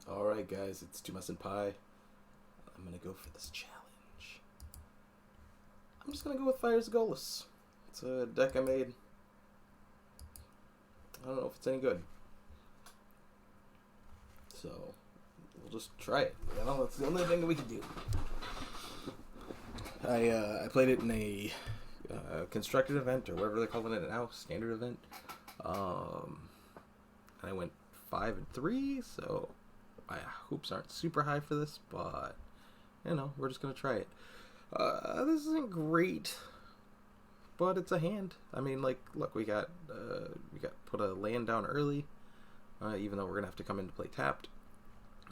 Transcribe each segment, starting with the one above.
Alright guys, it's Tumas and Pie. I'm gonna go for this challenge. I'm just gonna go with Fires of Golos. It's a deck I made. I don't know if it's any good. So, we'll just try it. You know, that's the only thing that we can do. I played it in a constructed event, or whatever they're calling it now, standard event. And I went 5-3, so my hopes aren't super high for this, but you know, we're just gonna try it. This isn't great, but it's a hand. I mean, like, look, we got put a land down early, even though we're gonna have to come in to play tapped,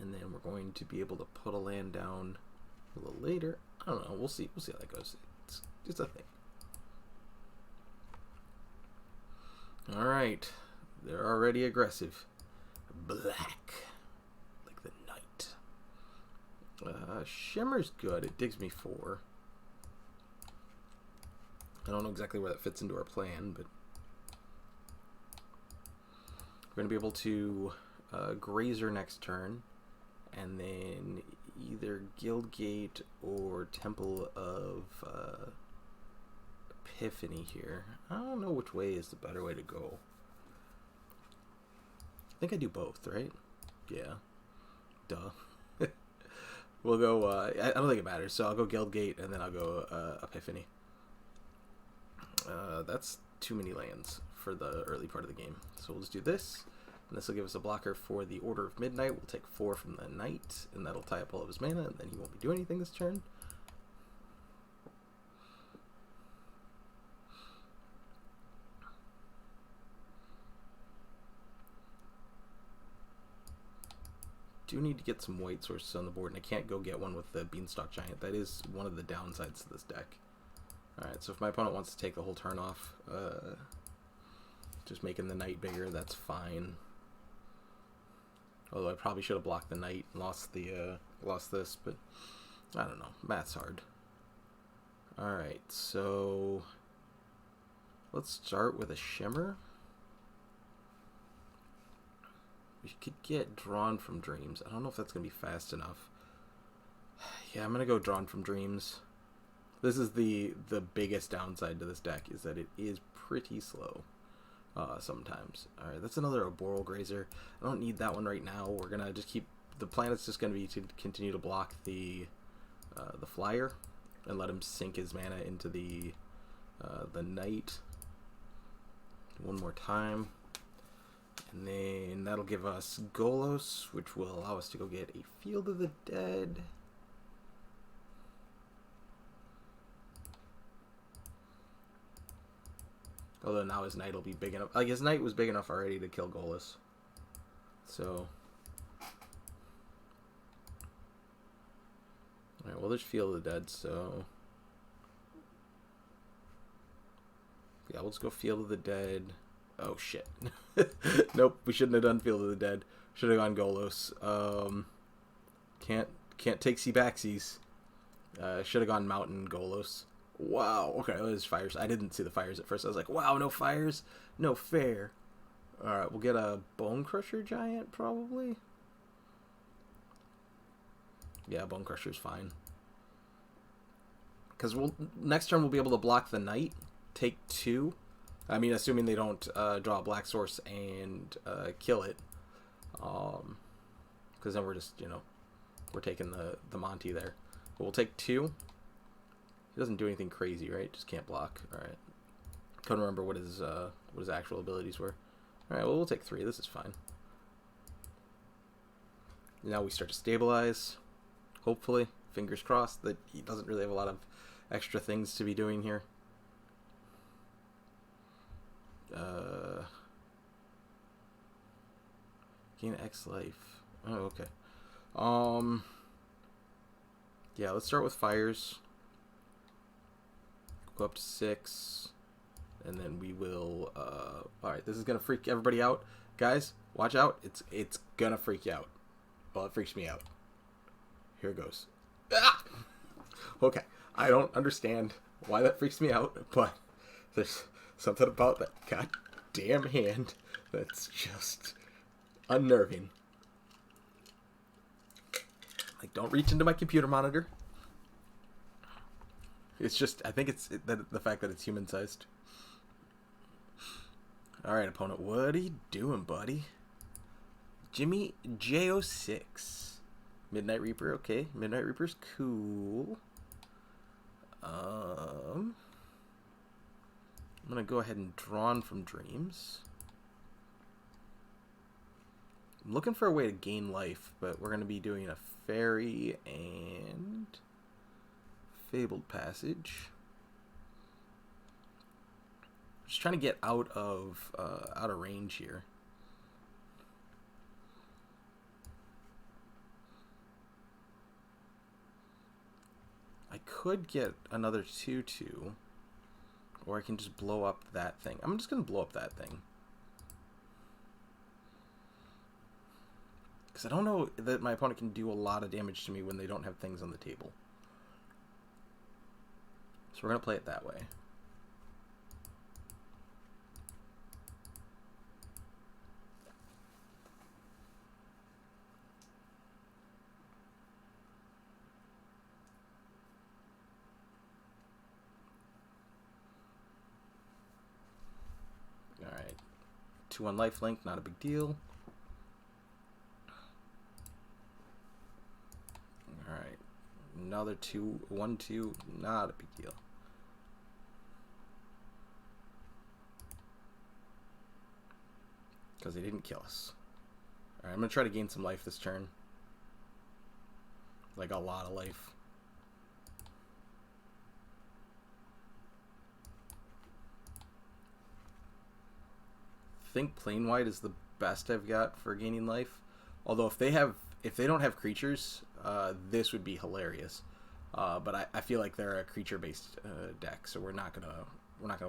and then we're going to be able to put a land down a little later. I don't know. We'll see. We'll see how that goes. It's a thing. All right, they're already aggressive. Black, like the night. Shimmer's good. It digs me 4. I don't know exactly where that fits into our plan, but we're going to be able to Grazer next turn, and then either Guildgate or Temple of Epiphany here. I don't know which way is the better way to go. I think I do both, right? Yeah. Duh. We'll go, I don't think it matters, so I'll go Guildgate and then I'll go Epiphany. That's too many lands for the early part of the game. So we'll just do this, and this will give us a blocker for the Order of Midnight. We'll take 4 from the Knight, and that'll tie up all of his mana, and then he won't be doing anything this turn. Do need to get some white sources on the board, and I can't go get one with the Beanstalk Giant. That is one of the downsides to this deck. Alright, so if my opponent wants to take the whole turn off, just making the Knight bigger, that's fine. Although I probably should have blocked the Knight and lost this, but I don't know. Math's hard. Alright, so let's start with a Shimmer. We could get Drawn from Dreams. I don't know if that's going to be fast enough. Yeah, I'm going to go Drawn from Dreams. This is the biggest downside to this deck, is that it is pretty slow sometimes. Alright, that's another Arboreal Grazer. I don't need that one right now. We're going to just keep... The plan is just going to be to continue to block the flyer and let him sink his mana into the Knight one more time. And then that'll give us Golos, which will allow us to go get a Field of the Dead. Although now his Knight will be big enough. Like, his Knight was big enough already to kill Golos. So. Alright, well, there's Field of the Dead, so. Yeah, we'll just go Field of the Dead. Oh, shit. Nope, we shouldn't have done Field of the Dead. Should have gone Golos. Can't take C-backsies. Should have gone Mountain Golos. Wow, okay, there's fires. I didn't see the fires at first. I was like, wow, no fires? No fair. Alright, we'll get a Bonecrusher Giant, probably. Yeah, Bonecrusher's fine. Because next turn we'll be able to block the Knight, take 2. I mean, assuming they don't draw a black source and kill it. Because then we're just, you know, we're taking the Monty there. But we'll take 2. He doesn't do anything crazy, right? Just can't block. Alright. Couldn't remember what his actual abilities were. Alright, well, we'll take 3. This is fine. Now we start to stabilize. Hopefully. Fingers crossed that he doesn't really have a lot of extra things to be doing here. Gain X life. Oh, okay. Yeah, let's start with fires. Go up to 6, and then we will. All right, this is gonna freak everybody out, guys. Watch out! It's gonna freak you out. Well, it freaks me out. Here it goes. Ah! Okay, I don't understand why that freaks me out, but there's something about that goddamn hand that's just unnerving. Like, don't reach into my computer monitor. It's just, I think it's the fact that it's human-sized. Alright, opponent, what are you doing, buddy? Jimmy J06. Midnight Reaper, okay. Midnight Reaper's cool. I'm gonna go ahead and Drawn from Dreams. I'm looking for a way to gain life, but we're gonna be doing a Fairy and Fabled Passage. Just trying to get out of range here. I could get another 2/2, or I can just blow up that thing. I'm just gonna blow up that thing. Because I don't know that my opponent can do a lot of damage to me when they don't have things on the table. So we're going to play it that way. Alright. 2-1 lifelink, not a big deal. Alright. Another 1/2, not a big deal. Because they didn't kill us. Alright, I'm going to try to gain some life this turn. Like a lot of life. I think plain white is the best I've got for gaining life. Although if they don't have creatures, this would be hilarious. But I feel like they're a creature-based deck, so we're not gonna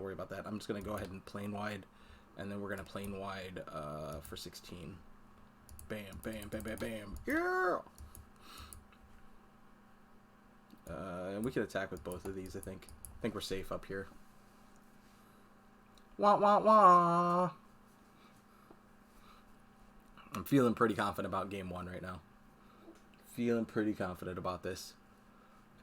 worry about that. I'm just gonna go ahead and plain wide, and then we're gonna plain wide for 16. Bam, bam, bam, bam, bam. Yeah. And we can attack with both of these. I think we're safe up here. Wah wah wah. I'm feeling pretty confident about game 1 right now. Feeling pretty confident about this.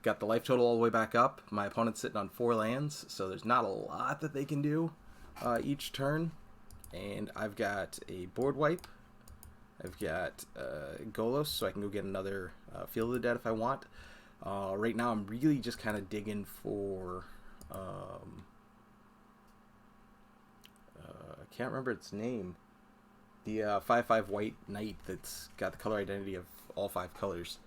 Got the life total all the way back up. My opponent's sitting on 4 lands, so there's not a lot that they can do each turn. And I've got a board wipe. I've got Golos, so I can go get another Field of the Dead if I want. Right now I'm really just kind of digging for... I can't remember its name. The 5/5 white knight that's got the color identity of all 5 colors.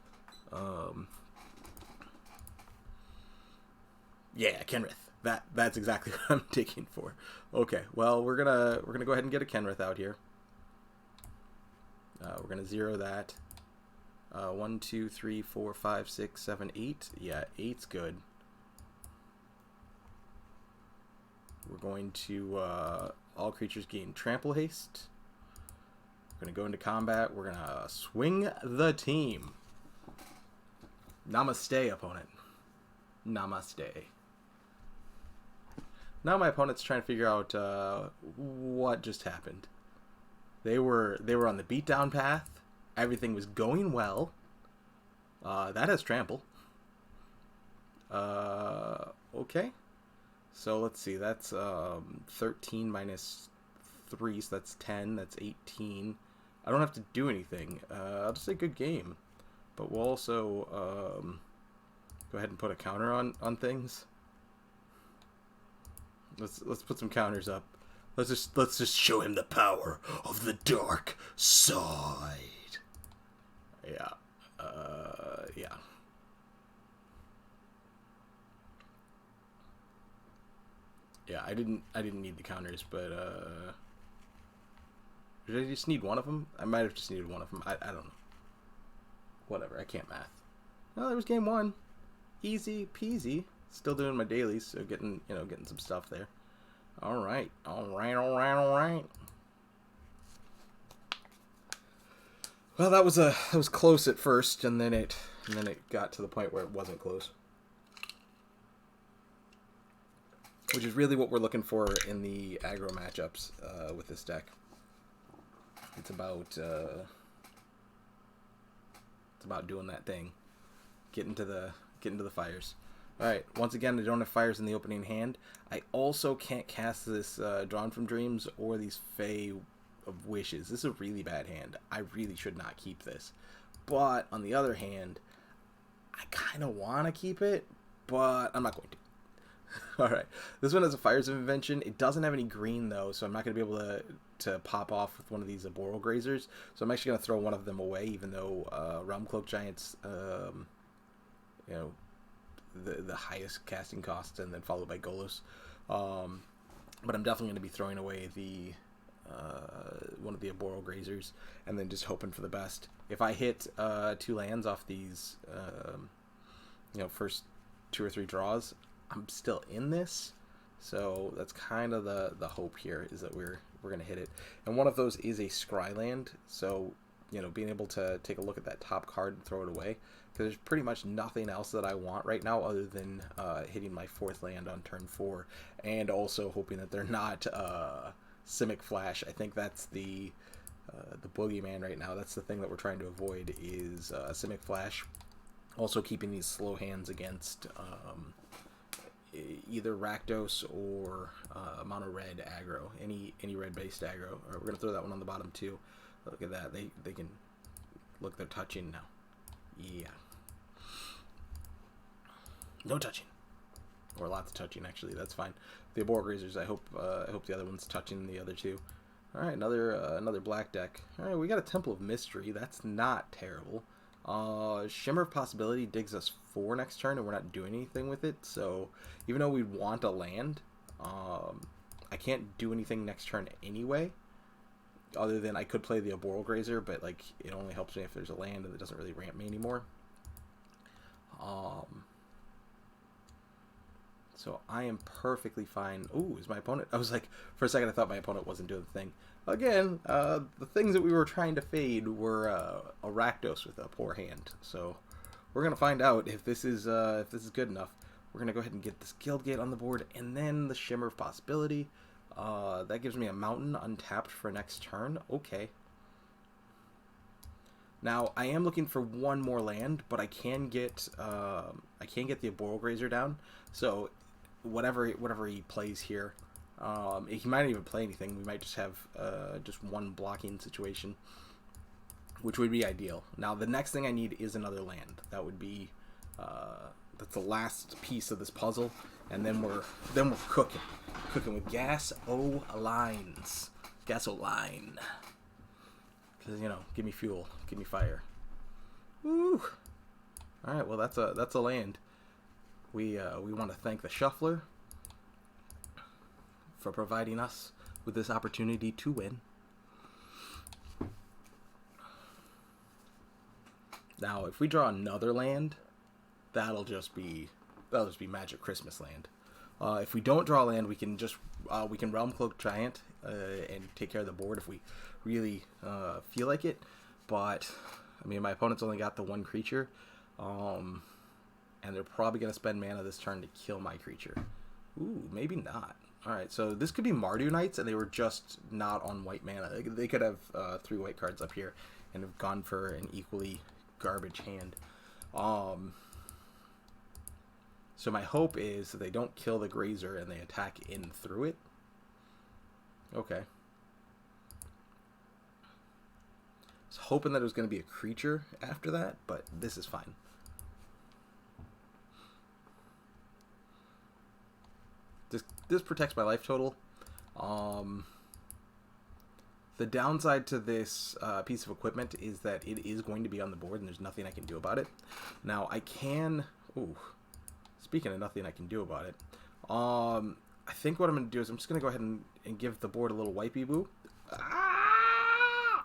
Yeah, Kenrith. That's exactly what I'm digging for. Okay, well we're gonna go ahead and get a Kenrith out here. We're gonna 0 that. 1, 2, 3, 4, 5, 6, 7, 8. Yeah, 8's good. We're going to all creatures gain trample haste. We're going to go into combat. We're going to swing the team. Namaste, opponent. Namaste. Now my opponent's trying to figure out what just happened. They were on the beatdown path. Everything was going well. That has trample. Okay. So let's see. That's 13 minus 3, so that's 10. That's 18. I don't have to do anything. I'll just say good game. But we'll also go ahead and put a counter on things. Let's put some counters up. Let's just show him the power of the dark side. Yeah. Yeah. Yeah, I didn't need the counters, but did I just need one of them? I might have just needed one of them. I don't know. Whatever, I can't math. Well, there was game 1. Easy peasy. Still doing my dailies, so getting some stuff there. All right. Well, that was close at first, and then it got to the point where it wasn't close. Which is really what we're looking for in the aggro matchups with this deck. It's about It's about doing that thing. Getting to the fires. Alright, once again, I don't have fires in the opening hand. I also can't cast this Drawn from Dreams or these Fae of Wishes. This is a really bad hand. I really should not keep this. But, on the other hand, I kind of want to keep it, but I'm not going to. Alright, this one has a Fires of Invention. It doesn't have any green, though, so I'm not going to be able to pop off with one of these Arboreal Grazers. So I'm actually going to throw one of them away, even though Realm-Cloaked Giant's, you know, the highest casting cost, and then followed by Golos. But I'm definitely going to be throwing away the one of the Arboreal Grazers, and then just hoping for the best. If I hit 2 lands off these, you know, first 2 or 3 draws, I'm still in this. So that's kind of the hope here, is that we're going to hit it. And one of those is a Scry land, so, you know, being able to take a look at that top card and throw it away, because there's pretty much nothing else that I want right now other than hitting my 4th land on turn 4, and also hoping that they're not Simic Flash. I think that's the boogeyman right now. That's the thing that we're trying to avoid, is Simic Flash. Also keeping these slow hands against either Rakdos or mono red aggro, any red based aggro. We're gonna throw that one on the bottom too. Look at that. They can look. They're touching now. Yeah. No touching, or lots of touching actually. That's fine. The Arboreal Grazers. I hope the other one's touching the other two. All right, another black deck. All right, we got a Temple of Mystery. That's not terrible. Shimmer of Possibility digs us 4 next turn, and we're not doing anything with it. So even though we want a land, I can't do anything next turn anyway. Other than I could play the Arboreal Grazer, but like it only helps me if there's a land, and it doesn't really ramp me anymore. So I am perfectly fine. Ooh, is my opponent? I was like, for a second I thought my opponent wasn't doing the thing. Again, the things that we were trying to fade were a Rakdos with a poor hand. So we're gonna find out if this is good enough. We're gonna go ahead and get this Guildgate on the board, and then the Shimmer of Possibility. That gives me a mountain untapped for next turn. Okay. Now I am looking for one more land, but I can get the Arboreal Grazer down. So whatever he plays here, he might not even play anything. We might just have just one blocking situation, which would be ideal. Now the next thing I need is another land. That would be that's the last piece of this puzzle, and then we're cooking with gas-o lines, gas-o-line. Because, you know, give me fuel, give me fire. Woo! All right, well that's a land. We want to thank the Shuffler for providing us with this opportunity to win. Now, if we draw another land, that'll just be Magic Christmas Land. If we don't draw land, we can Realm-Cloaked Giant and take care of the board if we really feel like it. But I mean, my opponent's only got the 1 creature, and they're probably gonna spend mana this turn to kill my creature. Ooh, maybe not. All right, so this could be Mardu Knights, and they were just not on white mana. They could have 3 white cards up here and have gone for an equally garbage hand. So my hope is that they don't kill the Grazer and they attack in through it. Okay. I was hoping that it was going to be a creature after that, but this is fine. This protects my life total. The downside to this piece of equipment is that it is going to be on the board, and there's nothing I can do about it. Now I can... Ooh. Speaking of nothing I can do about it, I think what I'm going to do is I'm just going to go ahead and give the board a little wipey boo. Ah!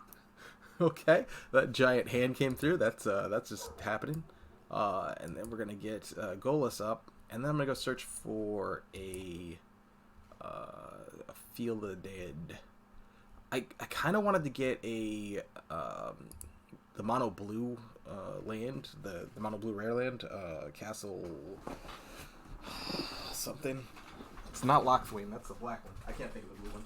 Okay, that giant hand came through. That's just happening. And then we're going to get Golos up, and then I'm going to go search for a Field of the Dead. I kind of wanted to get the mono blue land, the mono blue rare land, castle something. It's not Lockthwain, that's the black one. I can't think of the blue one.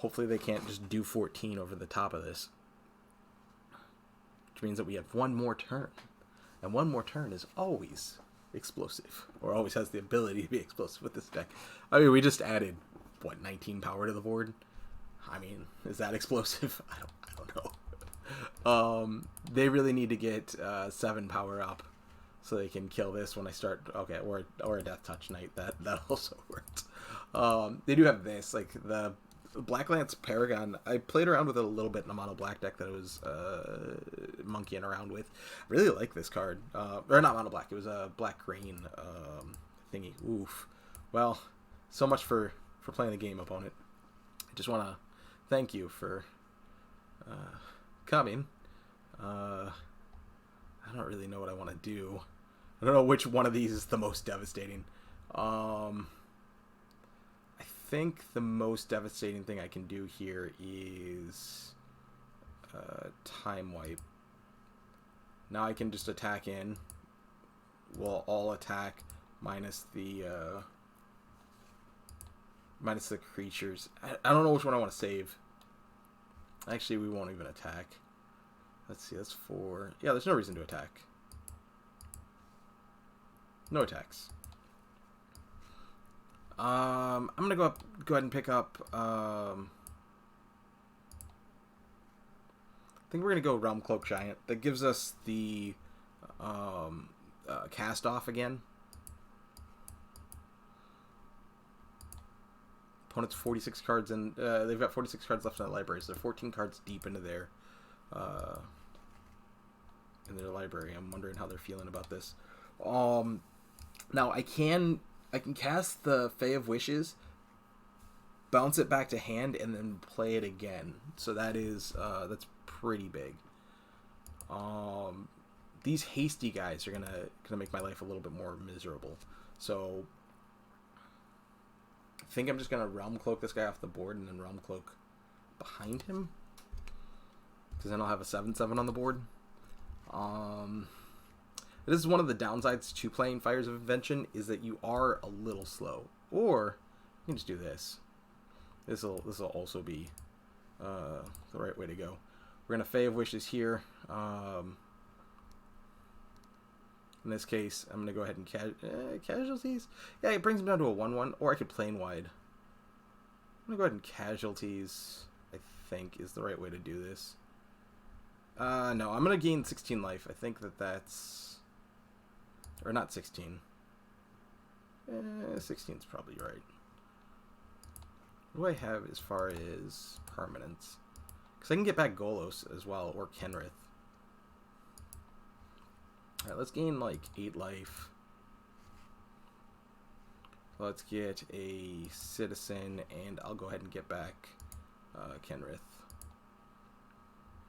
Hopefully they can't just do 14 over the top of this. Which means that we have one more turn. And one more turn is always explosive. Or always has the ability to be explosive with this deck. I mean, we just added, what, 19 power to the board? I mean, is that explosive? I don't know. They really need to get 7 power up so they can kill this when I start. Okay, or a Death Touch Knight. That also worked. They do have this, like the Black Lance Paragon. I played around with it a little bit in a mono black deck that I was monkeying around with. I really like this card. Or not mono black. It was a black green thingy. Oof. Well, so much for playing the game, opponent. I just want to thank you for coming. I don't really know what I want to do. I don't know which one of these is the most devastating. I think the most devastating thing I can do here is Time Wipe. Now I can just attack in. We'll all attack minus the creatures. I don't know which one I want to save. Actually, we won't even attack. Let's see, that's 4. Yeah, there's no reason to attack. No attacks. I'm gonna go ahead and pick up. I think we're gonna go Realm-Cloaked Giant. That gives us the cast off again. Opponent's 46 cards, and they've got 46 cards left in the library, so they're 14 cards deep into their library. I'm wondering how they're feeling about this. Now I can cast the Fae of Wishes, bounce it back to hand, and then play it again. So that is that's pretty big. These hasty guys are gonna make my life a little bit more miserable. So I think I'm just gonna Realm-Cloak this guy off the board and then Realm-Cloak behind him, because then I'll have a 7/7 on the board. This is one of the downsides to playing Fires of Invention, is that you are a little slow. Or you can just do this. This will also be the right way to go. We're gonna Fae of Wishes here. In this case, I'm gonna go ahead and casualties. Yeah, it brings him down to a 1/1, or I could plane wide. I'm gonna go ahead and casualties. I think is the right way to do this. No, I'm gonna gain 16 life. I think that's. Or not 16. 16 is probably right. What do I have as far as permanents? Because I can get back Golos as well, or Kenrith. Alright, let's gain like 8 life. Let's get a Citizen, and I'll go ahead and get back Kenrith.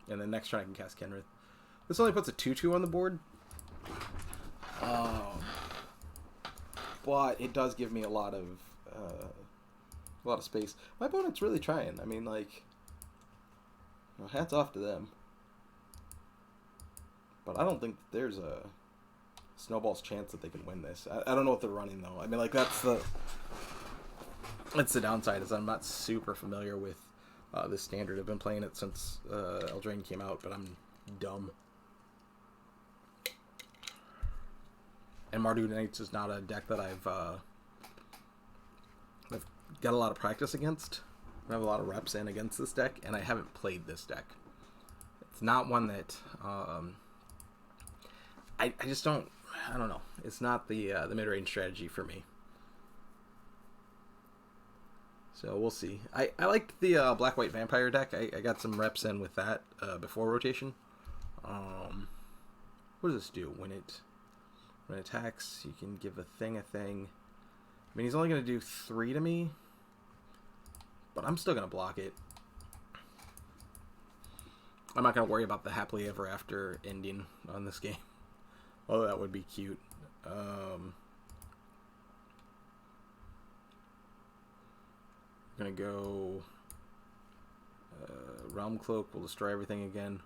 And then next turn I can cast Kenrith. This only puts a 2/2 on the board. But it does give me a lot of space. My opponent's really trying. I mean, like, you know, hats off to them. But I don't think there's a snowball's chance that they can win this. I don't know what they're running though. I mean, like, that's the downside, is I'm not super familiar with this standard. I've been playing it since Eldraine came out, but I'm dumb. And Mardu Knights is not a deck that I've got a lot of practice against. I have a lot of reps in against this deck, and I haven't played this deck. It's not one that I just don't. I don't know. It's not the mid-range strategy for me. So we'll see. I liked the black-white vampire deck. I got some reps in with that before rotation. What does this do? When it attacks, you can give a thing. I mean, he's only going to do 3 to me, but I'm still going to block it. I'm not going to worry about the happily ever after ending on this game. Although that would be cute. I'm going to go Realm-Cloak. Will destroy everything again.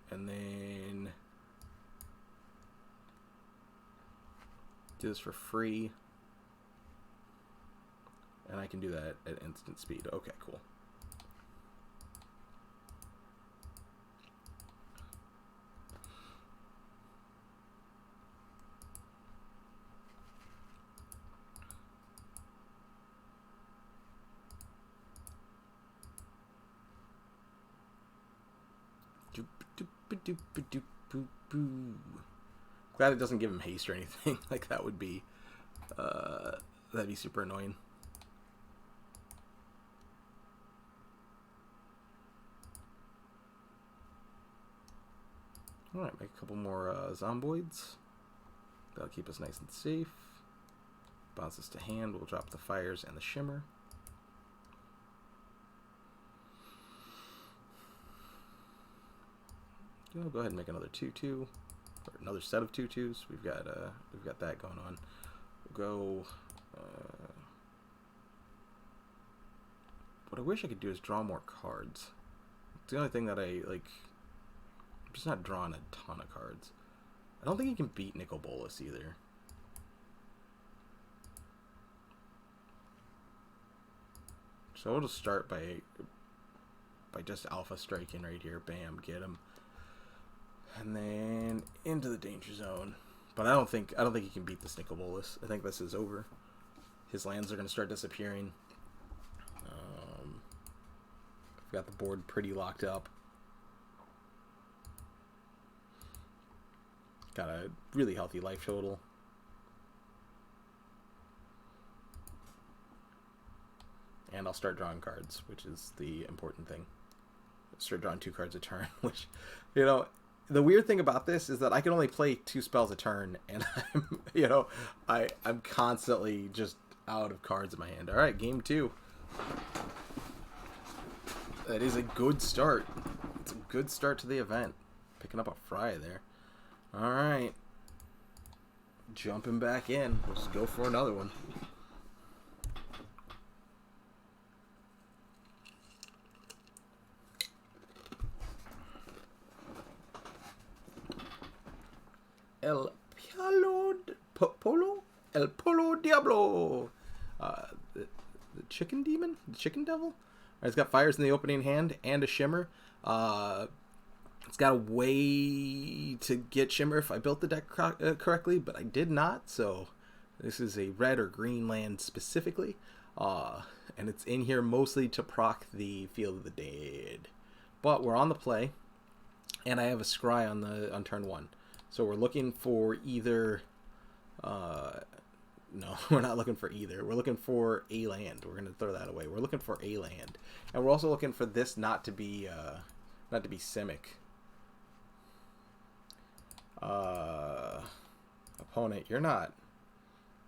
And then do this for free. And I I can do that at instant speed. Okay, cool. Glad it doesn't give him haste or anything. Like that would be that'd be super annoying. Alright, make a couple more zomboids. That'll keep us nice and safe. Bounce us to hand. We'll drop the fires and the shimmer. We'll go ahead and make another 2/2, or another set of 2/2s. We've got that going on. We'll go. What I wish I could do is draw more cards. It's the only thing that I like. I'm just not drawing a ton of cards. I don't think he can beat Nicol Bolas either. So we'll just start by just alpha striking right here. Bam, get him. And then into the danger zone. But I don't think he can beat this Nicol Bolas. I think this is over. His lands are going to start disappearing. I've got the board pretty locked up. Got a really healthy life total. And I'll start drawing cards, which is the important thing. Start drawing 2 cards a turn, which, you know, the weird thing about this is that I can only play 2 spells a turn, and I'm constantly just out of cards in my hand. All right, game 2. That is a good start. It's a good start to the event. Picking up a fry there. All right, jumping back in. Let's go for another one. El Polo Diablo. The chicken demon? The chicken devil? It's got fires in the opening hand and a shimmer. It's got a way to get shimmer if I built the deck correctly, but I did not. So this is a red or green land specifically. And it's in here mostly to proc the Field of the Dead. But we're on the play, and I have a scry on turn 1. So we're looking for either... no, we're not looking for either. We're looking for a land. We're going to throw that away. We're looking for a land. And we're also looking for this not to be Simic. Opponent, you're not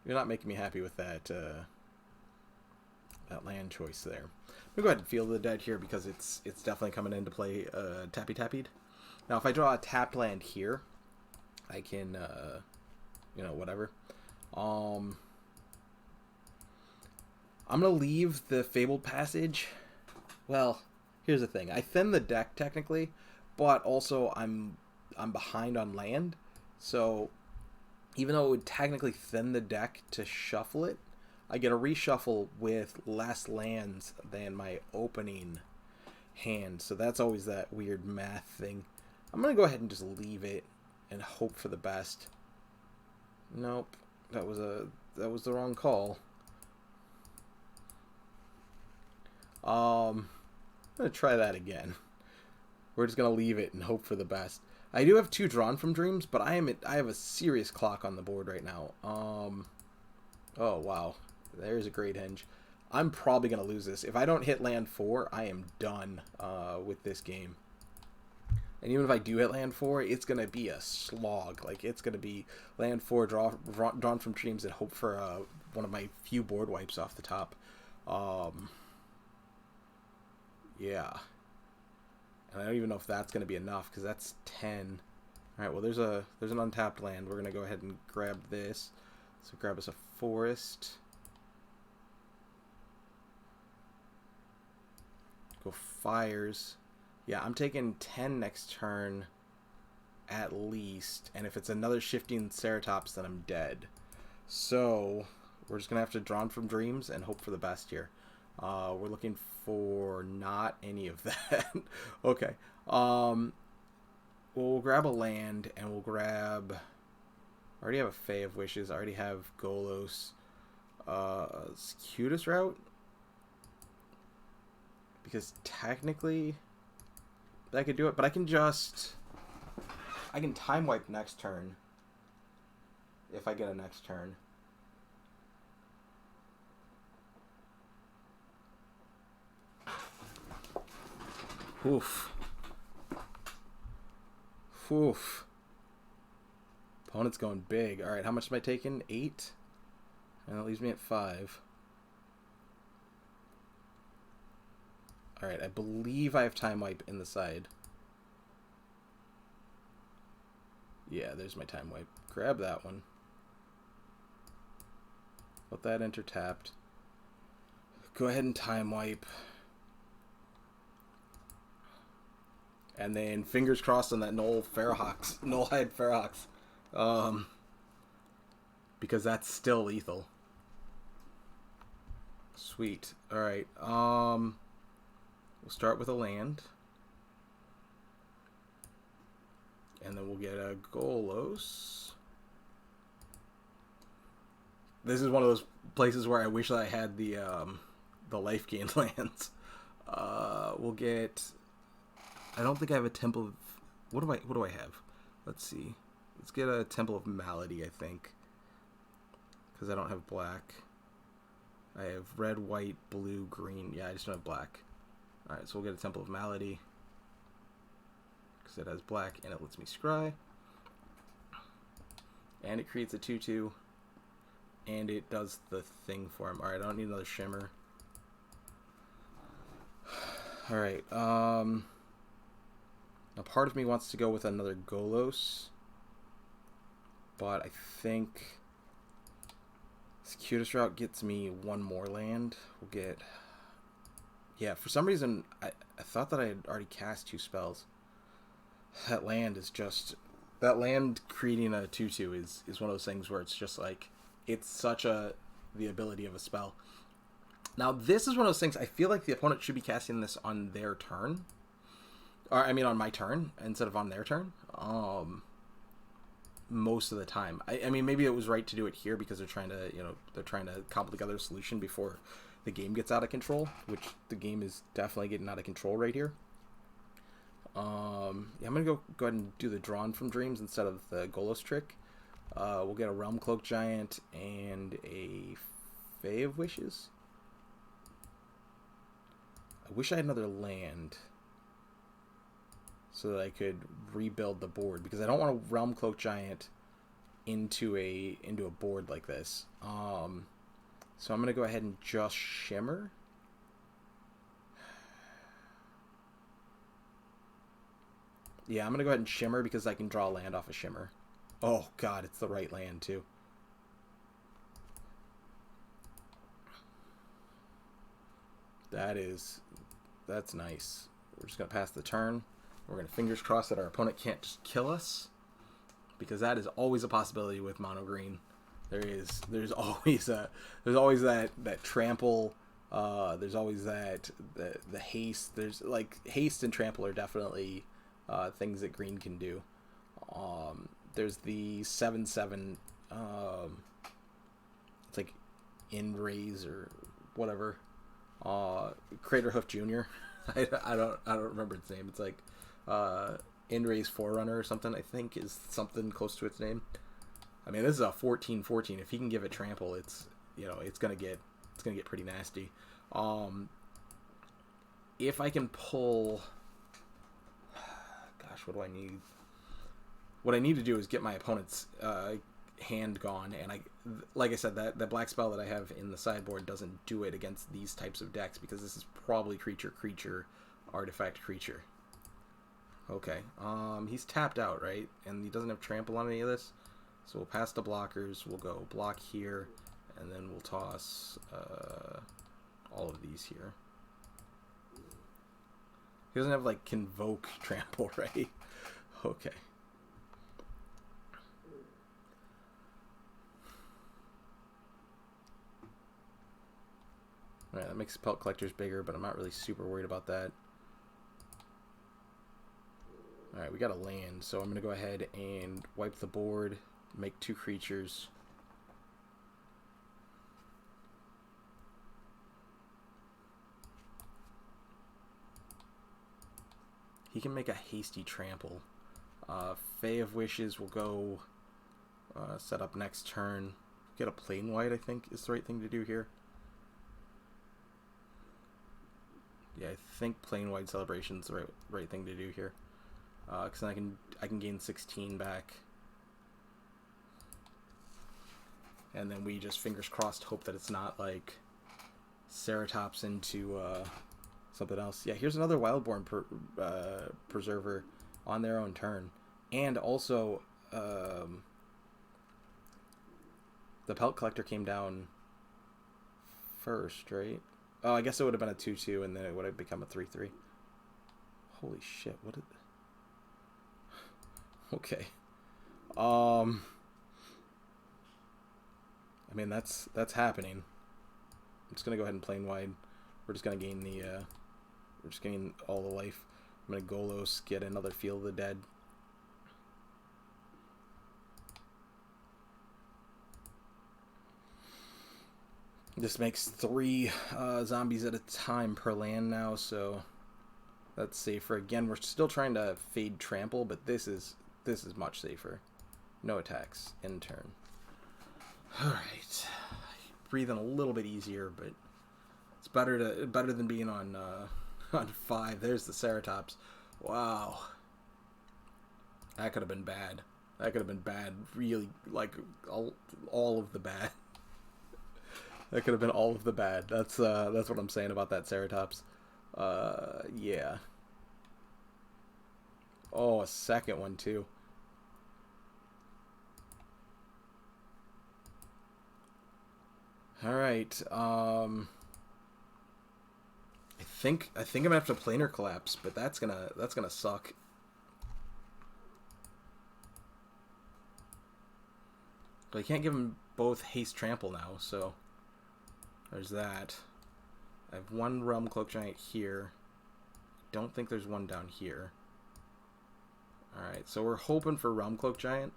making me happy with that land choice there. I'm going to go ahead and Field of the Dead here because it's definitely coming into play tappy-tappied. Now, if I draw a tapped land here, I can, whatever. I'm going to leave the Fabled Passage. Well, here's the thing. I thin the deck, technically, but also I'm behind on land. So, even though it would technically thin the deck to shuffle it, I get a reshuffle with less lands than my opening hand. So that's always that weird math thing. I'm going to go ahead and just leave it and hope for the best. Nope. That was the wrong call. I'm going to try that again. We're just going to leave it and hope for the best. I do have 2 drawn from dreams, but I have a serious clock on the board right now. Oh, wow. There's a great hinge. I'm probably going to lose this. If I don't hit land 4, I am done with this game. And even if I do hit land 4, it's going to be a slog. Like, it's going to be land 4, drawn from dreams, and hope for one of my few board wipes off the top. Yeah. And I don't even know if that's going to be enough, because that's 10. Alright, well, there's an untapped land. We're going to go ahead and grab this. So grab us a forest. Go fires. Yeah, I'm taking 10 next turn at least. And if it's another shifting Ceratops, then I'm dead. So We're just gonna have to draw from dreams and hope for the best here. We're looking for not any of that. Okay. We'll grab a land, and we'll grab... I already have a Fae of Wishes. I already have Golos. Circuitous Route? Because technically, I could do it, but I can just... I can time wipe next turn. If I get a next turn. Oof. Oof. Opponent's going big. Alright, how much am I taking? 8? And that leaves me at 5. Alright, I believe I have time wipe in the side. Yeah, there's my time wipe. Grab that one. Let that enter tapped. Go ahead and time wipe. And then fingers crossed on that null-hide Ferrox. Because that's still lethal. Sweet. Alright. We'll start with a land. And then we'll get a Golos. This is one of those places where I wish that I had the life gain lands. We'll get... I don't think I have a Temple of... What do I have? Let's see. Let's get a Temple of Malady, I think. Because I don't have black. I have red, white, blue, green. Yeah, I just don't have black. Alright, so we'll get a Temple of Malady. Because it has black and it lets me scry. And it creates a 2/2. And it does the thing for him. Alright, I don't need another Shimmer. Alright, now, part of me wants to go with another Golos, but I think Circuitous Route gets me one more land. We'll get... Yeah, for some reason, I thought that I had already cast 2 spells. That land is just... That land creating a 2/2 is one of those things where it's just like... It's such the ability of a spell. Now, this is one of those things, I feel like the opponent should be casting this on their turn. Or, I mean, on my turn, instead of on their turn. Most of the time. I mean, maybe it was right to do it here because they're trying to, they're trying to cobble together a solution before the game gets out of control, which the game is definitely getting out of control right here. Yeah, I'm going to go ahead and do the Drawn from Dreams instead of the Golos trick. We'll get a Realm-Cloaked Giant and a Fae of Wishes. I wish I had another land so that I could rebuild the board, because I don't want a Realm-Cloaked Giant into a board like this. So I'm going to go ahead and just Shimmer. Yeah, I'm going to go ahead and Shimmer because I can draw land off a Shimmer. Oh, God, it's the right land, too. That's nice. We're just going to pass the turn. We're going to fingers crossed that our opponent can't just kill us, because that is always a possibility with mono green. There's always that trample. There's always the haste. There's like haste and trample are definitely things that green can do. There's the 7/7. It's like Inraise or whatever. Craterhoof Jr. I don't remember its name. It's like Inraise Forerunner or something, I think, is something close to its name. I mean, this is a 14/14. If he can give it trample, it's gonna get pretty nasty. If I can pull, gosh, what do I need? What I need to do is get my opponent's hand gone, and like I said, that black spell that I have in the sideboard doesn't do it against these types of decks, because this is probably creature, artifact, creature. Okay, he's tapped out, right? And he doesn't have trample on any of this, so we'll pass the blockers. We'll go block here, and then we'll toss all of these here. He doesn't have like Convoke trample, right? Okay. Alright, that makes Pelt Collectors bigger, but I'm not really super worried about that. Alright, we got a land, so I'm going to go ahead and wipe the board, make 2 creatures. He can make a hasty trample. Fae of Wishes will go set up next turn. Get a plain white, I think, is the right thing to do here. Yeah, I think plain white celebration's the right thing to do here. Because I can gain 16 back. And then we just, fingers crossed, hope that it's not like Ceratops into something else. Yeah, here's another Wildborn Preserver on their own turn. And also, the Pelt Collector came down first, right? Oh, I guess it would have been a 2-2, and then it would have become a 3-3. Holy shit, what did... Okay. I mean, that's happening. I'm just gonna go ahead and plain wide. We're just gonna gain the, we're just getting all the life. I'm gonna Golos, get another Field of the Dead. This makes 3 zombies at a time per land now, so that's safer. Again, we're still trying to fade trample, but this is much safer. No attacks in turn. Alright. Breathing a little bit easier, but it's better than being on 5. There's the Ceratops. Wow. That could have been bad. That could have been bad. Really, like, all of the bad. That could have been all of the bad. That's what I'm saying about that Ceratops. Yeah. Oh, a second one too. All right. I think I'm gonna have to planar collapse, but that's gonna suck. But I can't give them both haste trample now, so there's that. I have one Realm-Cloaked Giant here. Don't think there's one down here. Alright, so we're hoping for Realm-Cloaked Giant.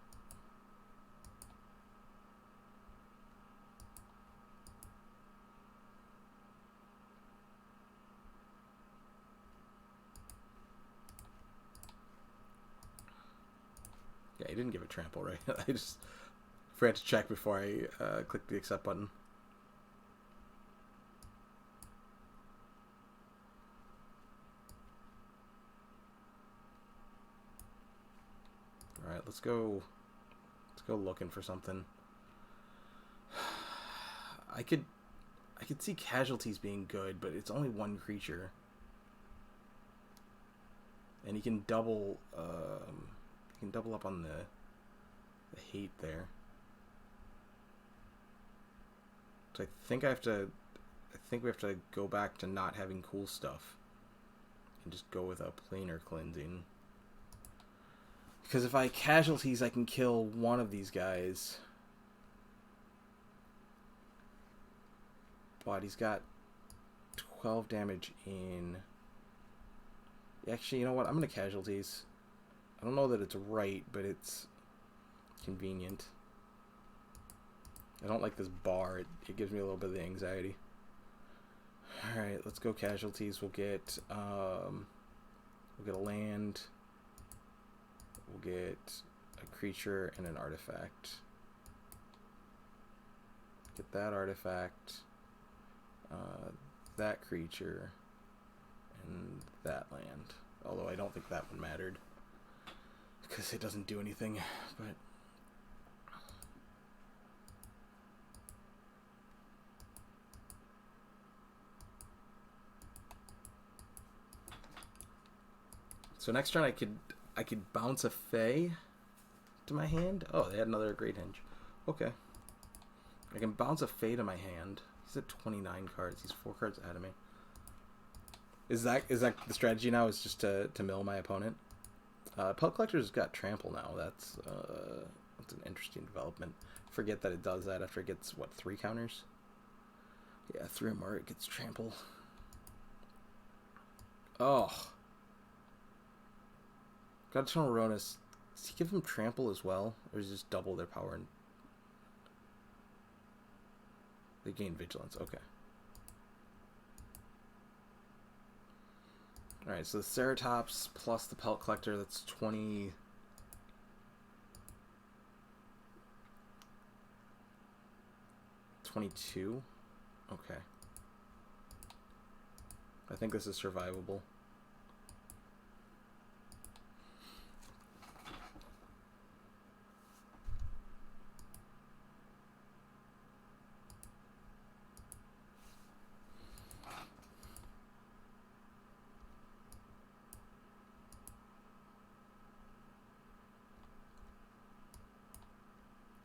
Yeah, he didn't give it trample, right? I just forgot to check before I clicked the accept button. Alright, let's go looking for something. I could see casualties being good, but it's only one creature. And he can double up on the hate there. So I think we have to go back to not having cool stuff and just go with a planar cleansing. Because if I casualties, I can kill one of these guys. But he's got 12 damage in... Actually, you know what? I'm going to casualties. I don't know that it's right, but it's convenient. I don't like this bar. It gives me a little bit of the anxiety. Alright, let's go casualties. We'll get a land. We'll get a creature and an artifact. Get that artifact, that creature, and that land. Although I don't think that one mattered, because it doesn't do anything, but... So next turn I could bounce a Fae to my hand. Oh, they had another Great Hinge. Okay. I can bounce a Fae to my hand. He's at 29 cards. He's 4 cards ahead of me. Is that the strategy now? Is just to mill my opponent? Pelt Collector's got trample now. That's an interesting development. Forget that it does that after it gets, what, 3 counters? Yeah, 3 or more, it gets trample. Oh. Got Eternal Ruinous. Does he give them trample as well? Or is it just double their power? And they gain vigilance. Okay. Alright, so the Ceratops plus the Pelt Collector, that's 20... 22? Okay. I think this is survivable.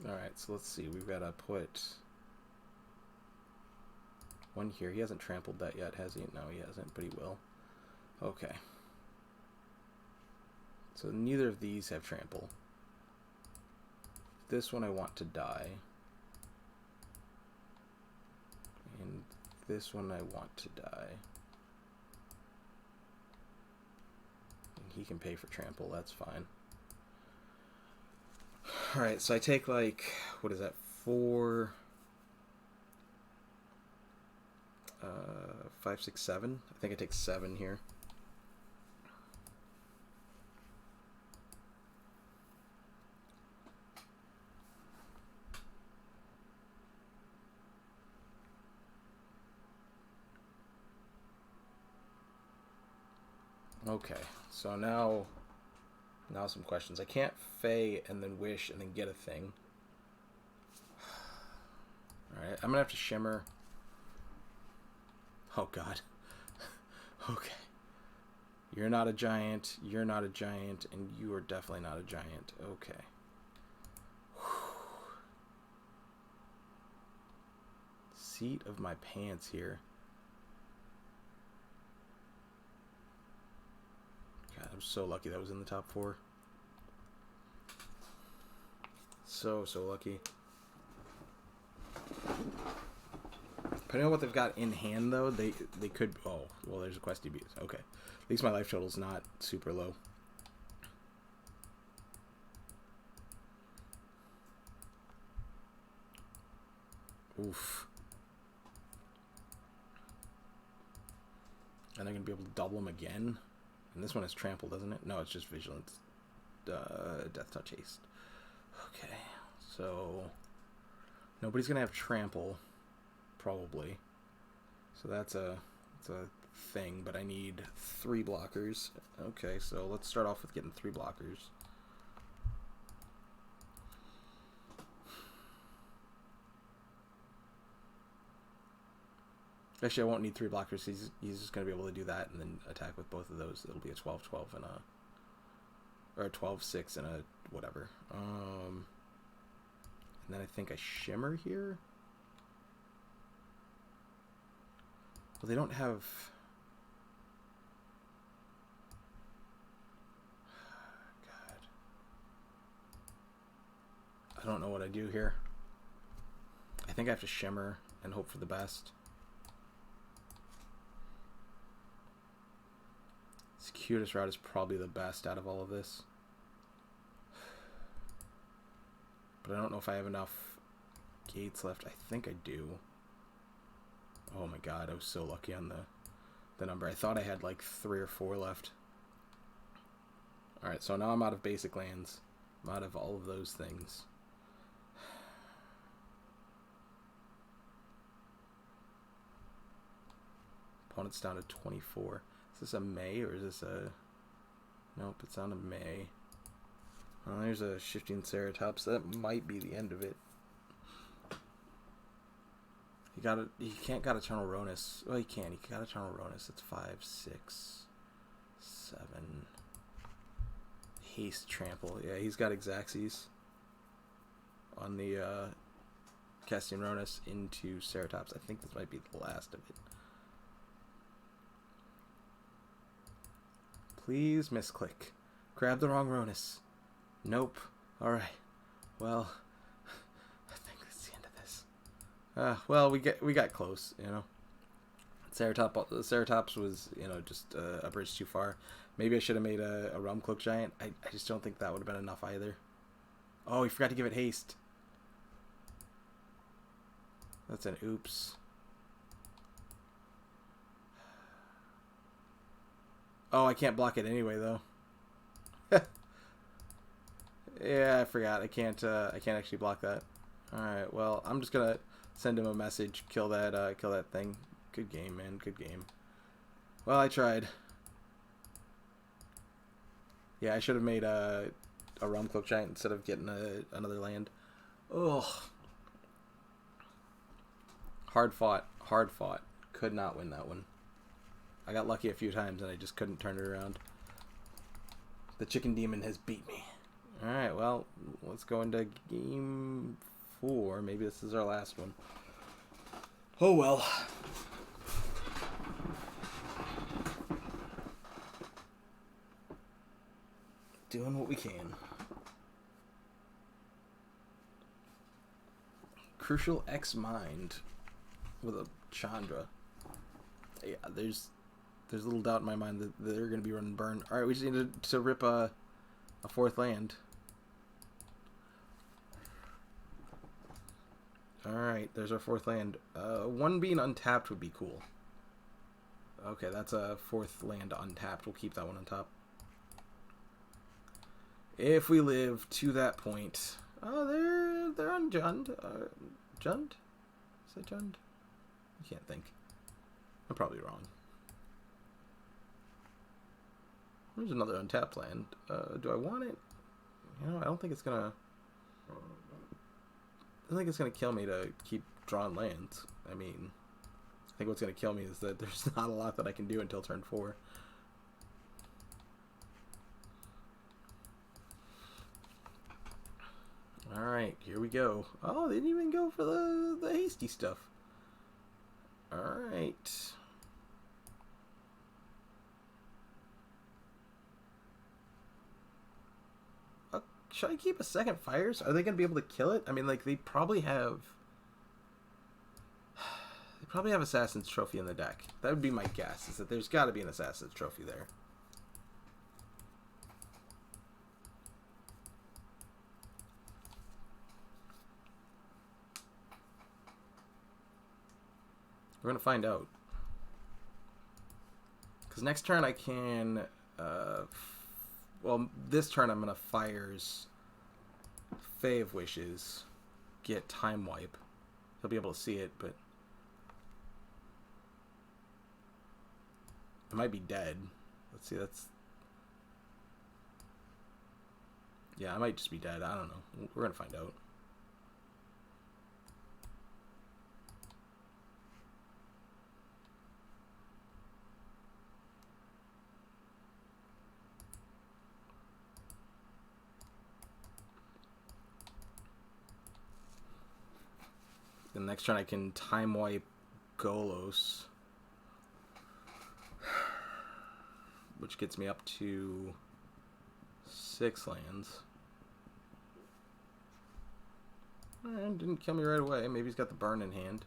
Alright, so let's see. We've got to put one here. He hasn't trampled that yet, has he? No, he hasn't, but he will. Okay. So neither of these have trample. This one I want to die. And this one I want to die. And he can pay for trample, that's fine. Alright, so I take like, what is that, 4, 5, 6, 7? I think I take 7 here. Okay, so now some questions. I can't Fae and then Wish and then get a thing. Alright, I'm gonna have to Shimmer. Oh god. Okay. You're not a giant, you're not a giant, and you are definitely not a giant. Okay. Seat of my pants here. God, I'm so lucky that was in the top 4. So lucky. Depending on what they've got in hand, though, they could... Oh, well, there's a Questy Beast. Okay. At least my life total's not super low. Oof. And they're going to be able to double them again. And this one is trample, doesn't it? No, it's just vigilance. Death touch haste. Okay. So nobody's going to have trample. Probably. So that's a thing, but I need 3 blockers. Okay, so let's start off with getting 3 blockers. Actually, I won't need 3 blockers. He's just going to be able to do that and then attack with both of those. It'll be a 12-12 and a... Or a 12-6 and a whatever. And then I think I Shimmer here. Well, they don't have... God. I don't know what I do here. I think I have to Shimmer and hope for the best. Circuitous Route is probably the best out of all of this. But I don't know if I have enough gates left. I think I do. Oh my god, I was so lucky on the number. I thought I had like 3 or 4 left. Alright, so now I'm out of basic lands. I'm out of all of those things. Opponent's down to 24. Is this a May or is this a... Nope, it's on a May. Well, there's a Shifting Ceratops. That might be the end of it. He can't got Eternal Ruinous. Well, he can. He got Eternal Ruinous. It's 5, 6, 7. Haste Trample. Yeah, he's got Xaxes on the casting Ruinous into Ceratops. I think this might be the last of it. Please misclick. Grab the wrong Ruinous. Nope. Alright. Well, I think that's the end of this. Well, we got close, you know. Ceratops was, you know, just a bridge too far. Maybe I should have made a Realm-Cloaked Giant. I just don't think that would have been enough either. Oh, we forgot to give it haste. That's an oops. Oh, I can't block it anyway, though. Yeah, I forgot. I can't actually block that. All right. Well, I'm just gonna send him a message. Kill that thing. Good game, man. Good game. Well, I tried. Yeah, I should have made a Realm-Cloaked Giant instead of getting another land. Ugh. Hard fought. Hard fought. Could not win that one. I got lucky a few times and I just couldn't turn it around. The chicken demon has beat me. Alright, well, let's go into game 4. Maybe this is our last one. Oh well. Doing what we can. Crucial X Mind with a Chandra. Yeah, there's little doubt in my mind that they're going to be running burn. Alright, we just need to rip a 4th land. Alright, there's our 4th land. One being untapped would be cool. Okay, that's a 4th land untapped. We'll keep that one on top. If we live to that point. Oh, they're on Jund. Jund? Is that Jund? I can't think. I'm probably wrong. There's another untapped land. Do I want it? You know, I don't think it's gonna kill me to keep drawing lands. I mean, I think what's gonna kill me is that there's not a lot that I can do until turn 4. Alright, here we go. Oh, they didn't even go for the hasty stuff. Alright. Should I keep a second Fires? Are they going to be able to kill it? I mean, like, they probably have Assassin's Trophy in the deck. That would be my guess, is that there's got to be an Assassin's Trophy there. We're going to find out. Because next turn I can... well, this turn I'm going to Fires Fae of Wishes, get Time Wipe. He'll be able to see it, but... I might be dead. Let's see, that's... Yeah, I might just be dead. I don't know. We're going to find out. The next turn I can Time Wipe Golos, which gets me up to 6 lands. Didn't kill me right away. Maybe he's got the burn in hand.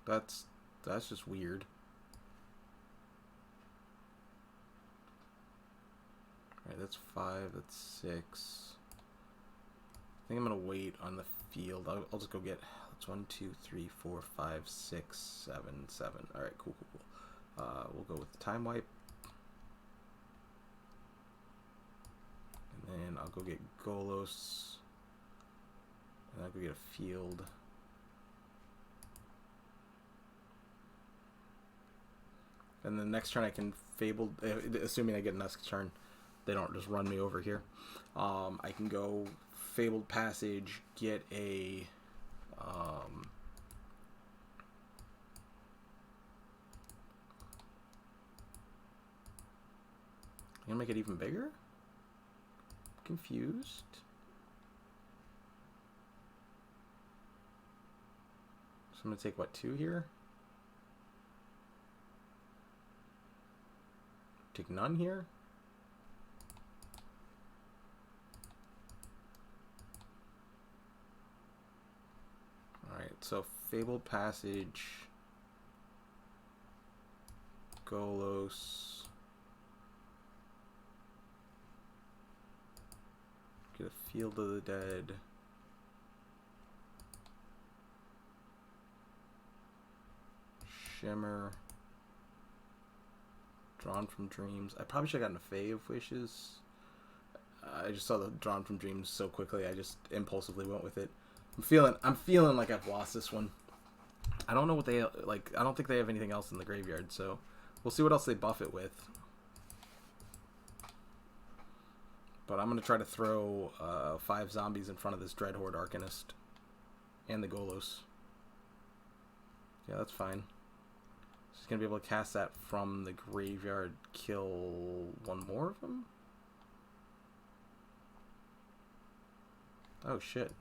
That's just weird. Alright, that's 5, that's 6. I think I'm going to wait on the field. I'll just go get, that's 1, 2, 3, 4, 5, 6, 7, 7. Alright, cool. We'll go with the Time Wipe. And then I'll go get Golos. And I'll go get a field. And then next turn I can Fabled, assuming I get next turn, they don't just run me over here. I can go Fabled Passage, get a... I'm gonna make it even bigger? Confused. So I'm gonna take, what, 2 here? Take none here? So Fabled Passage, Golos, get a Field of the Dead, Shimmer, Drawn from Dreams. I probably should have gotten a Fae of Wishes. I just saw the Drawn from Dreams so quickly, I just impulsively went with it. I'm feeling like I've lost this one. I don't know what they like. I don't think they have anything else in the graveyard, so we'll see what else they buff it with. But I'm gonna try to throw 5 zombies in front of this Dreadhorde Arcanist and the Golos. Yeah, that's fine. Just gonna be able to cast that from the graveyard. Kill one more of them. Oh shit.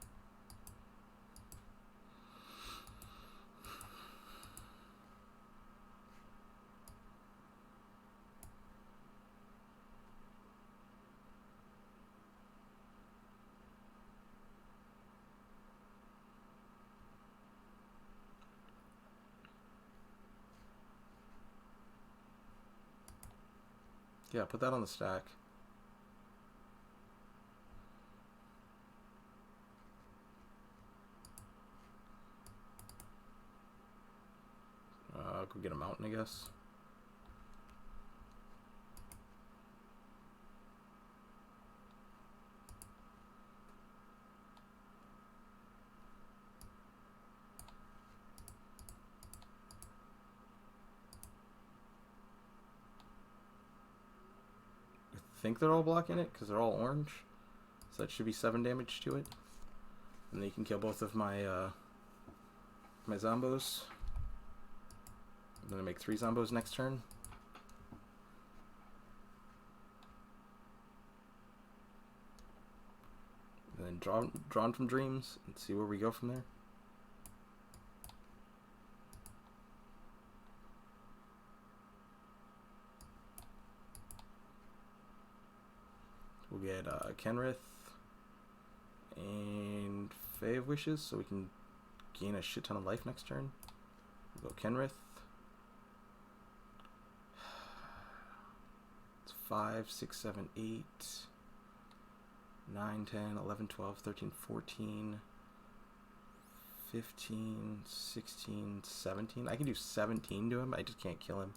Yeah, put that on the stack. Go get a mountain, I guess. I think they're all blocking it because they're all orange, so that should be 7 damage to it. And then you can kill both of my my zombos. I'm gonna make 3 zombos next turn. And then drawn from Dreams and see where we go from there. We'll get Kenrith and Fae of Wishes, so we can gain a shit ton of life next turn. We'll go Kenrith. It's 5, 6, 7, 8, 9, 10, 11, 12, 13, 14, 15, 16, 17. I can do 17 to him, I just can't kill him.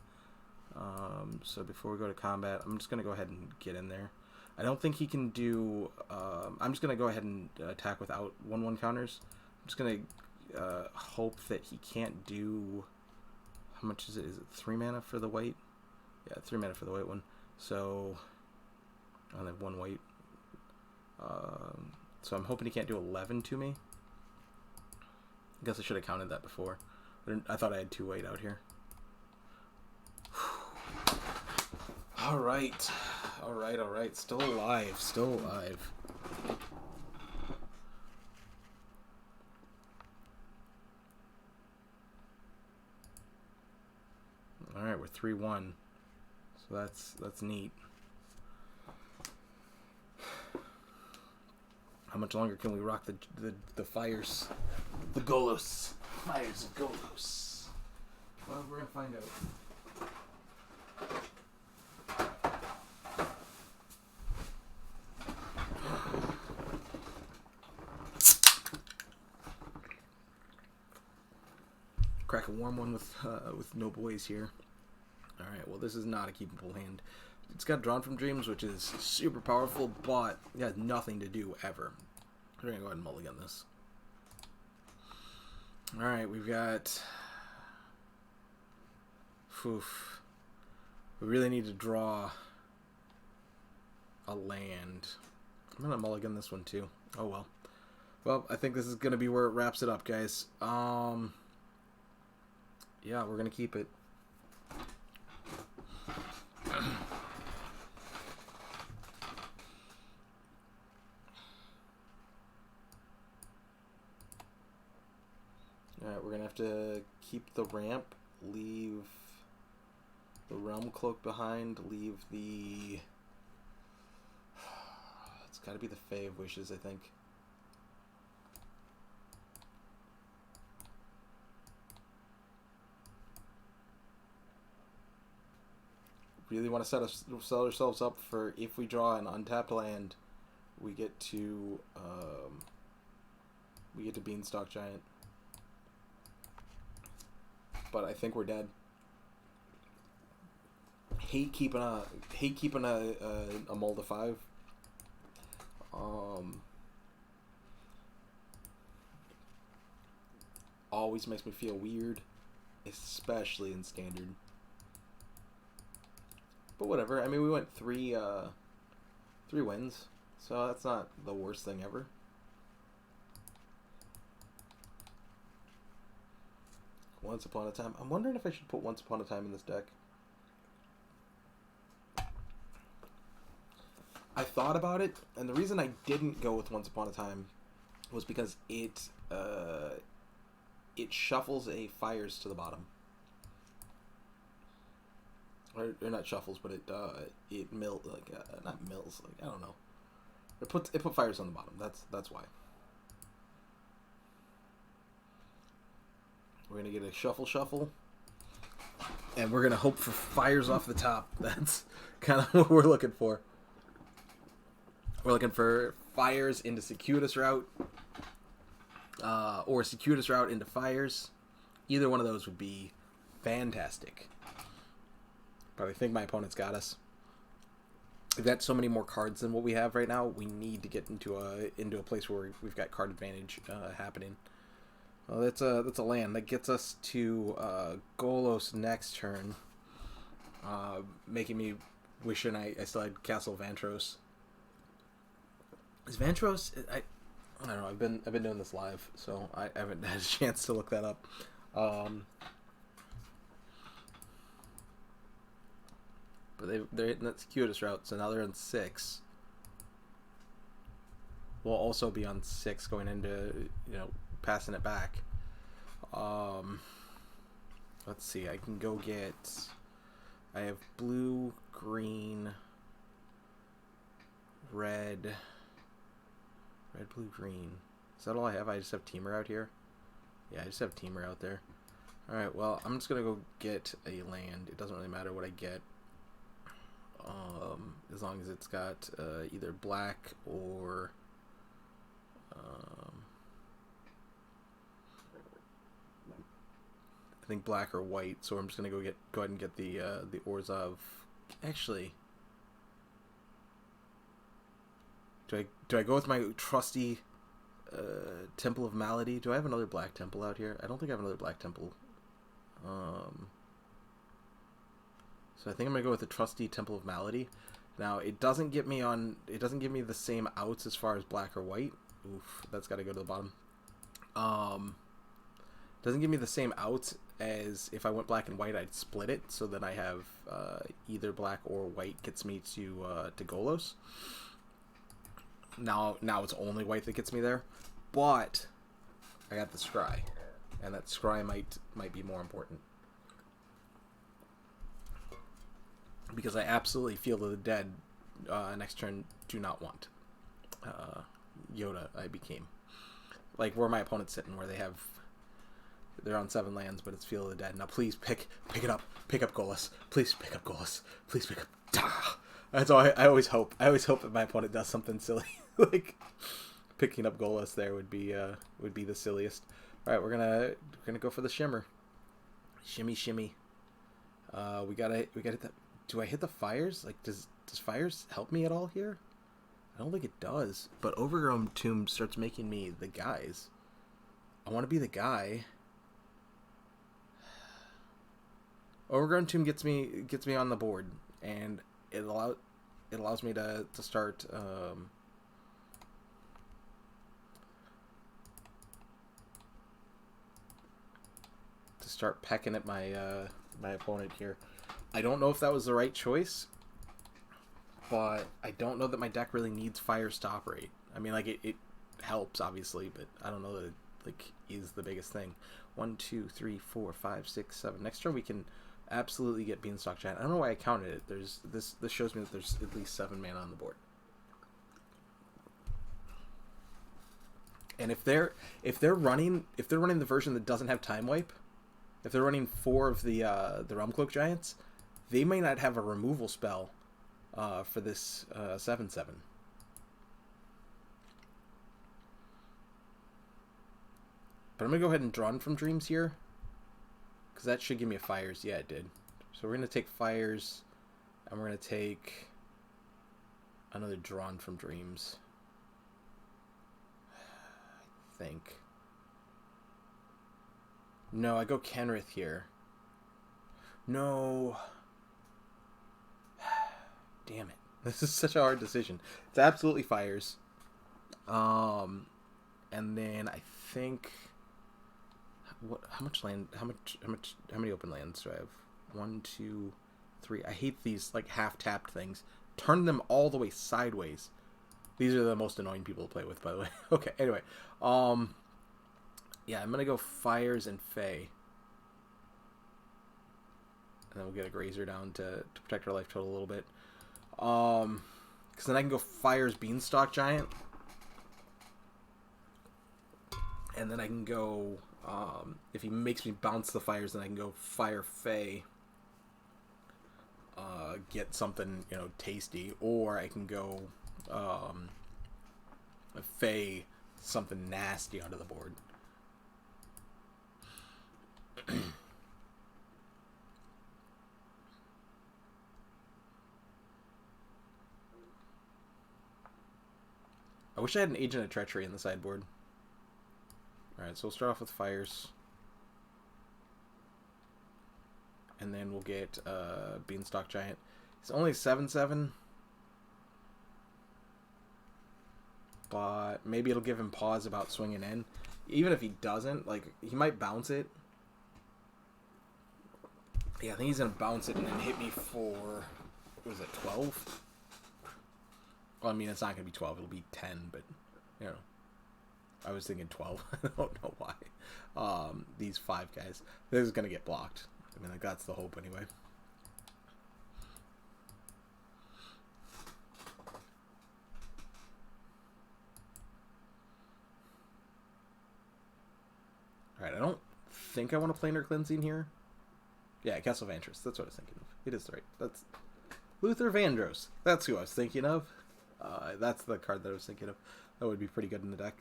So before we go to combat, I'm just going to go ahead and get in there. I don't think he can do... I'm just going to go ahead and attack without 1/1 counters. I'm just going to hope that he can't do... How much is it? Is it 3 mana for the white? Yeah, 3 mana for the white one. So... I only have 1 white. So I'm hoping he can't do 11 to me. I guess I should have counted that before. I thought I had 2 white out here. Alright. Alright. Still alive. Alright, we're 3-1. So that's neat. How much longer can we rock the fires? The Golos. Fires of Golos. Well, we're gonna find out. Crack a warm one with no boys here. Alright, well this is not a keepable hand. It's got Drawn from Dreams, which is super powerful, but it has nothing to do ever. We're gonna go ahead and mulligan this. Alright, we've got... Oof. We really need to draw a land. I'm gonna mulligan this one too. Oh well. Well, I think this is gonna be where it wraps it up, guys. Yeah, we're gonna keep it. Alright, we're gonna have to keep the ramp, leave the Realm-Cloaked behind, leave the... It's gotta be the Fae of Wishes, I think. really want to set ourselves up for, if we draw an untapped land, we get to Beanstalk Giant. But I think we're dead. Hate keeping a mold of 5. Always makes me feel weird, especially in standard. But whatever. I mean, we went 3 wins, so that's not the worst thing ever. Once Upon a Time. I'm wondering if I should put Once Upon a Time in this deck. I thought about it, and the reason I didn't go with Once Upon a Time was because it shuffles a Fires to the bottom. Or not shuffles, but it not mills, like, I don't know. It put Fires on the bottom. That's why. We're gonna get a shuffle, and we're gonna hope for Fires off the top. That's kind of what we're looking for. We're looking for Fires into Circuitous Route, or Circuitous Route into Fires. Either one of those would be fantastic. But I think my opponent's got us. We've got so many more cards than what we have right now. We need to get into a place where we've got card advantage happening. Well, that's a land that gets us to Golos next turn, making me wishing I still had Castle Vantros. Is Vantros? I don't know. I've been doing this live, so I haven't had a chance to look that up. But they're hitting that Circuitous Route, so now they're on 6. We'll also be on 6 going into, passing it back. Let's see. I can go get. I have blue, green, red, blue, green. Is that all I have? I just have Teamer out here. Yeah, I just have Teamer out there. All right. Well, I'm just gonna go get a land. It doesn't really matter what I get. As long as it's got either black or I think black or white. So I'm just gonna go ahead and get the Orzhov. Actually, do I go with my trusty Temple of Malady? Do I have another black temple out here? I don't think I have another black temple. So I think I'm gonna go with the trusty Temple of Malady. Now it doesn't give me the same outs as far as black or white. Oof, that's got to go to the bottom. Doesn't give me the same outs as if I went black and white. I'd split it, so then I have either black or white gets me to Golos. Now it's only white that gets me there, but I got the Scry, and that Scry might be more important. Because I absolutely feel that the dead next turn do not want Yoda. I became like where my opponent's sitting, where they're on 7 lands, but it's Feel of the Dead. Now please pick it up, pick up Golos. Please pick up Golos. Please pick up. That's all I always hope. I always hope that my opponent does something silly, like picking up Golos. There would be the silliest. All right, we're gonna go for the Shimmer. Shimmy. We gotta hit that. Do I hit the Fires? Like, does Fires help me at all here? I don't think it does. But Overgrown Tomb starts making me the guys. I want to be the guy. Overgrown Tomb gets me on the board, and it allows me to start pecking at my opponent here. I don't know if that was the right choice, but I don't know that my deck really needs Fires to operate. I mean, like, it helps, obviously, but I don't know that it, like, is the biggest thing. 1, 2, 3, 4, 5, 6, 7. Next turn we can absolutely get Beanstalk Giant. I don't know why I counted it. There's this shows me that there's at least 7 mana on the board. And if they're running the version that doesn't have Time Wipe, if they're running 4 of the Realm-Cloaked Giants, They may not have a removal spell for this 7/7. But I'm going to go ahead and Drawn from Dreams here. Because that should give me a Fires. Yeah, it did. So we're going to take Fires. And we're going to take another Drawn from Dreams. I think. No, I go Kenrith here. No. Damn it. This is such a hard decision. It's absolutely Fires. And then I think... how many open lands do I have? 1, 2, 3. I hate these like half-tapped things. Turn them all the way sideways. These are the most annoying people to play with, by the way. Okay, anyway. Yeah, I'm gonna go Fires and Fae. And then we'll get a Grazer down to protect our life total a little bit. Because then I can go Fires Beanstalk Giant. And then I can go... if he makes me bounce the Fires, then I can go Fire Fae. Get something, tasty. Or I can go Fae something nasty onto the board. I wish I had an Agent of Treachery in the sideboard. Alright, so we'll start off with Fires. And then we'll get Beanstalk Giant. It's only 7/7. But maybe it'll give him pause about swinging in. Even if he doesn't, he might bounce it. Yeah, I think he's going to bounce it and then hit me for... what was it, 12? Well, I mean, it's not going to be 12. It'll be 10, but, I was thinking 12. I don't know why. These 5 guys. This is going to get blocked. I mean, that's the hope anyway. Alright, I don't think I want to Planar Cleansing here. Yeah, Castle Vantress. That's what I was thinking of. It is right. That's Luther Vandross. That's who I was thinking of. That's the card that I was thinking of. That would be pretty good in the deck.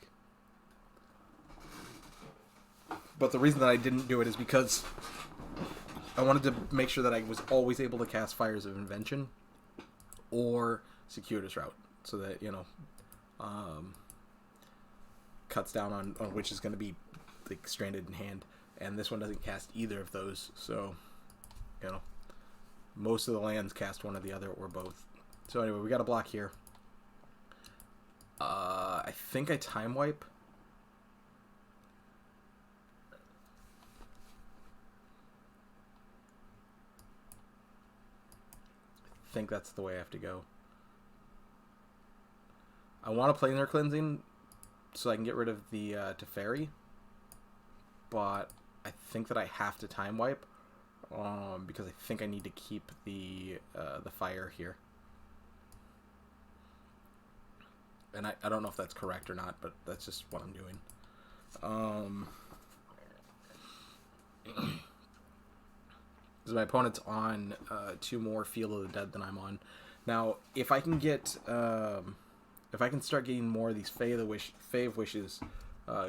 But the reason that I didn't do it is because I wanted to make sure that I was always able to cast Fires of Invention or Circuitous Route, so that, cuts down on which is going to be stranded in hand. And this one doesn't cast either of those, so, most of the lands cast one or the other or both. So anyway, we got a block here. I think I Time Wipe. I think that's the way I have to go. I want to Planar Cleansing so I can get rid of the Teferi, but I think that I have to Time Wipe because I think I need to keep the fire here. And I don't know if that's correct or not, but that's just what I'm doing. Because my opponent's on 2 more Field of the Dead than I'm on. Now, if I can get, if I can start getting more of these Fae of Wishes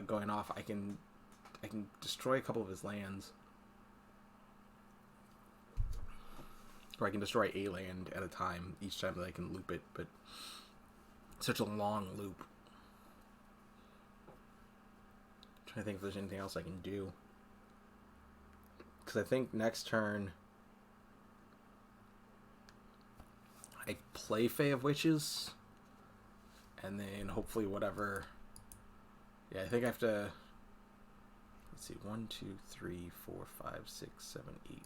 going off, I can destroy a couple of his lands, or I can destroy a land at a time each time that I can loop it. But it's such a long loop. I'm trying to think if there's anything else I can do. Because I think next turn I play Fae of Wishes, and then hopefully whatever. Yeah, I think I have to. Let's see, 1, 2, 3, 4, 5, 6, 7, 8.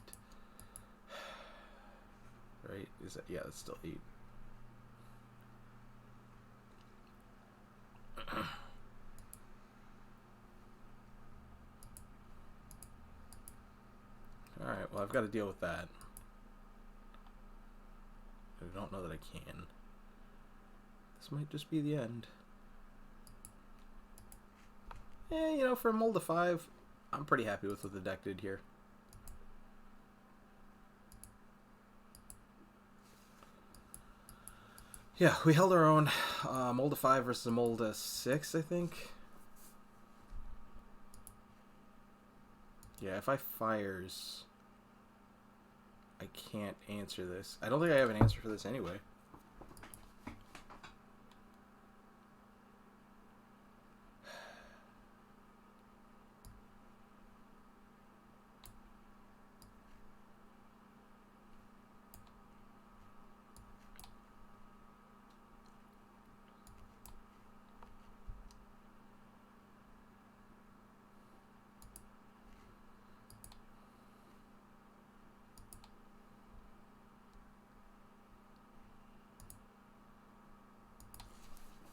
Right? Is that? Yeah, that's still 8. Alright, well, I've got to deal with that. I don't know that I can. This might just be the end. Yeah, for a mold of 5, I'm pretty happy with what the deck did here. Yeah, we held our own. Mold of 5 versus a mold of 6, I think. Yeah, if I fires, I can't answer this. I don't think I have an answer for this anyway.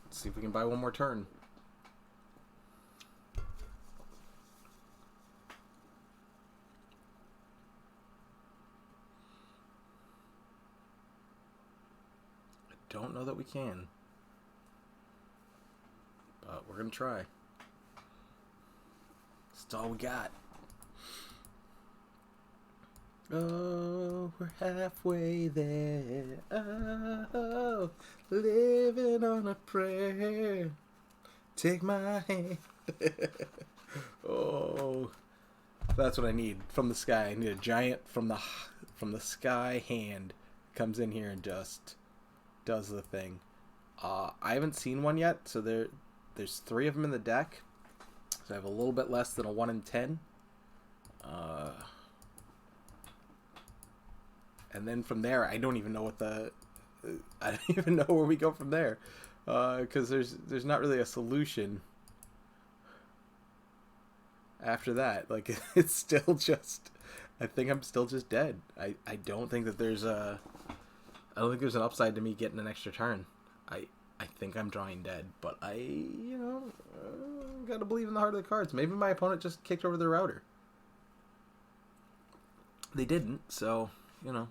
Let's see if we can buy one more turn. I don't know that we can, but we're gonna try. That's all we got. Oh, we're halfway there. Oh, living on a prayer. Take my hand. Oh, that's what I need from the sky. I need a giant from the sky hand comes in here and just does the thing. I haven't seen one yet, so there's 3 of them in the deck. So I have a little bit less than a 1 in 10. And then from there, I don't even know I don't even know where we go from there, because there's not really a solution after that. Like, it's still just, I think I'm still just dead. I don't think that I don't think there's an upside to me getting an extra turn. I think I'm drawing dead, but gotta believe in the heart of the cards. Maybe my opponent just kicked over their router. They didn't, so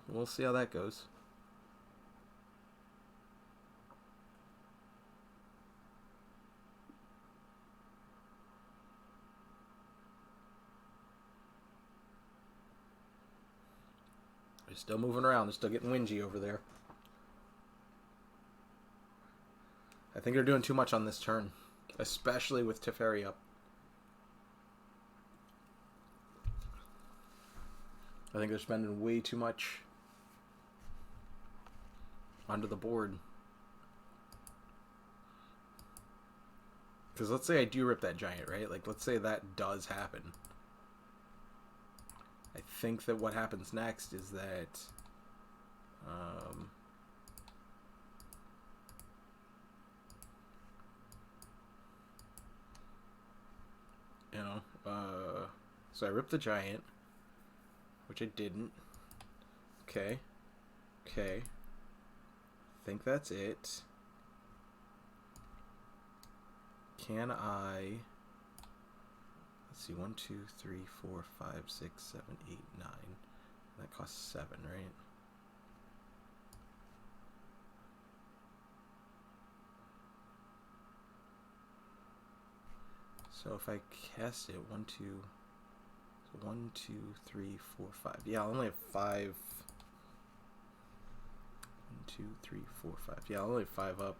we'll see how that goes. They're still moving around. They're still getting whingy over there. I think they're doing too much on this turn, especially with Teferi up. I think they're spending way too much onto the board. Because let's say I do rip that giant, right? Like, let's say that does happen. I think that what happens next is that so I ripped the giant, which I didn't. Okay. I think that's it. Can I... Let's see, 1, 2, 3, 4, 5, 6, 7, 8, 9. That costs 7, right? So if I cast it, 1, 2, 3, 4, 5. Yeah, I'll only have 5. 1, 2, 3, 4, 5. Yeah, I'll only have 5 up.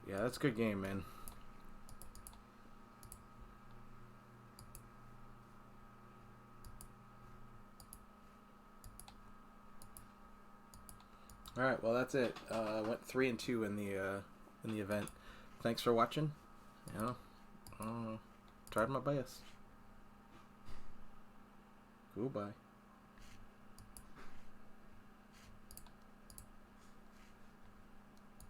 Yeah, that's a good game, man. All right, well that's it. I went 3 and 2 in the event. Thanks for watching. Tried my best. Goodbye.